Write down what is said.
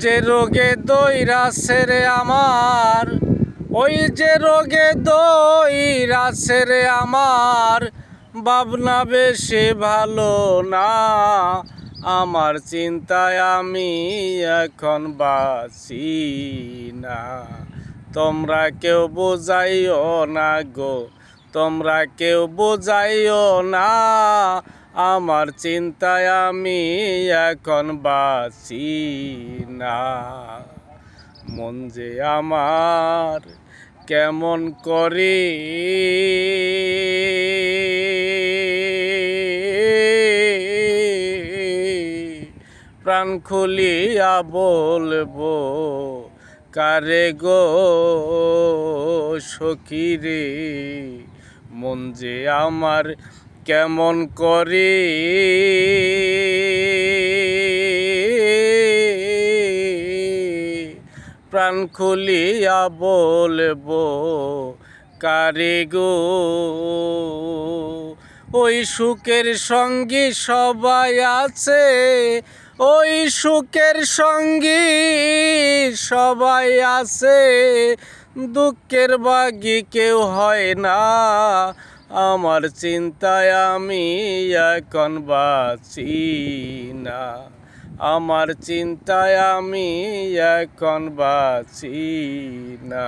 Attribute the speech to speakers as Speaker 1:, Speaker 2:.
Speaker 1: যে রোগে দইরাছে রে আমার, ওই যে রোগে দইরাছে রে আমার, ভাবনা বেশি ভালো না। আমার চিন্তায় আমি এখন বাঁচি না। তোমরা কেউ বোঝাইও না গো, তোমরা কেউ বোঝাইও না। আমার চিন্তায় আমি এখন বাঁচি না। মন যে আমার কেমন করে প্রাণ খুলিয়া বলবো কারে গো সখী রে। মন যে আমার কেমন করে প্রাণ খুলিয়া বলবো কারে গো। ওই সুখের সঙ্গী সবাই আছে, ওই সুখের সঙ্গী সবাই আছে, দুঃখের বাগি কেউ হয় না। আমার চিন্তায় আমি এখন বাঁচি না। আমার চিন্তায় আমি এখন বাঁচি না।